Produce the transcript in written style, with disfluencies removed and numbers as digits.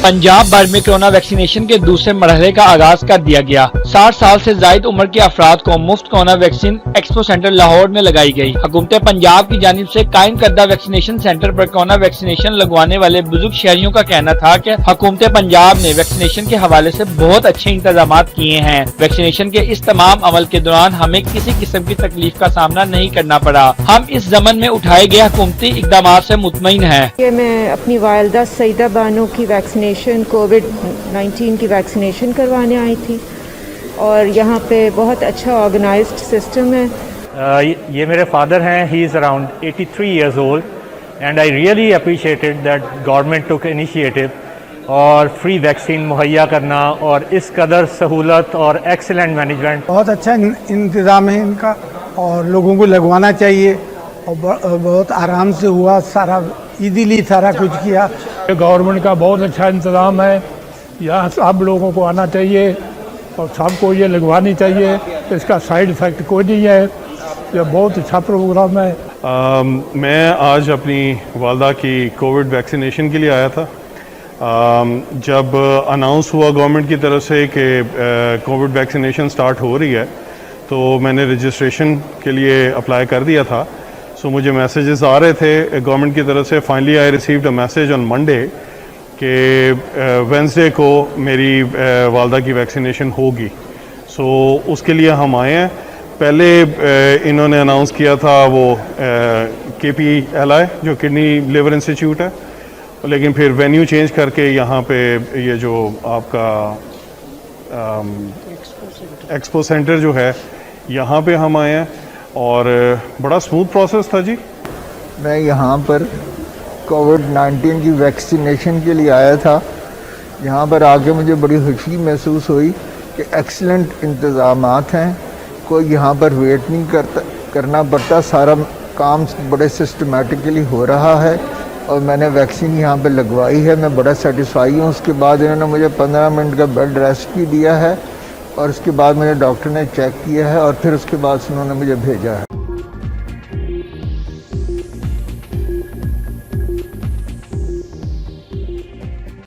पंजाब भर में corona vaccination के दूसरे मरहले का आगाज कर दिया गया। 60 साल से जायद उम्र के अफराद को मुफ्त corona vaccine expo centre Lahore में लगाई गई। हुकूमत पंजाब की जानिब से कायम करदा वैक्सीनेशन सेंटर पर कोरोना वैक्सीनेशन लगवाने वाले बुजुर्ग शहरियों का कहना था कि हुकूमत पंजाब ने वैक्सीनेशन के हवाले से बहुत अच्छे इंतजाम किए हैं। वैक्सीनेशन के इस तमाम अमल के दौरान हमें किसी किस्म की तकलीफ का सामना नहीं करना पड़ा। हम इस ज़मन में उठाए गए हुकूमती इक़दाम से मुतमईन हैं। मैं अपनी वालिदा सईदा बानो की वैक्सीनेशन कोविड-19 की वैक्सीनेशन करवाने आई थी और यहाँ पे बहुत अच्छा ऑर्गेनाइज्ड सिस्टम है। ये मेरे फादर हैं, he is around 83 years old and I really appreciated that government took initiative और फ्री वैक्सीन मुहैया करना और इस कदर सहूलत और एक्सीलेंट मैनेजमेंट। बहुत अच्छा इंतज़ाम है इनका और लोगों को लगवाना चाहिए और बहुत आराम से हुआ, सारा इजीली सारा कुछ किया। गवर्नमेंट का बहुत अच्छा इंतज़ाम है, यहाँ सब लोगों को आना चाहिए और सबको ये लगवानी चाहिए। इसका साइड इफ़ेक्ट कोई नहीं है, ये बहुत अच्छा प्रोग्राम है। मैं आज अपनी वालदा की कोविड वैक्सीनेशन के लिए आया था। जब अनाउंस हुआ गवर्नमेंट की तरफ से कि कोविड वैक्सीनेशन स्टार्ट हो रही है तो मैंने रजिस्ट्रेशन के लिए अप्लाई कर दिया था। सो मुझे मैसेजेस आ रहे थे गवर्नमेंट की तरफ से। Finally I received a message on Monday कि वेंसडे को मेरी वालदा की वैक्सीनेशन होगी। सो उसके लिए हम आए हैं। पहले इन्होंने अनाउंस किया था वो KPLI जो किडनी लिवर इंस्टीट्यूट है, लेकिन फिर वेन्यू चेंज करके यहाँ पे ये जो आपका एक्सपो सेंटर जो है यहाँ पे हम आए हैं और बड़ा स्मूथ प्रोसेस था जी। मैं यहाँ पर कोविड-19 की वैक्सीनेशन के लिए आया था। यहाँ पर आके मुझे बड़ी खुशी महसूस हुई कि एक्सीलेंट इंतज़ामात हैं, कोई यहाँ पर वेट नहीं करना पड़ता, सारा काम बड़े सिस्टमेटिकली हो रहा है और मैंने वैक्सीन यहाँ पे लगवाई है। मैं बड़ा सेटिस्फाई हूँ। उसके बाद इन्होंने मुझे 15 मिनट का बेड रेस्ट भी दिया है और उसके बाद मुझे डॉक्टर ने चेक किया है और फिर उसके बाद उन्होंने मुझे भेजा है।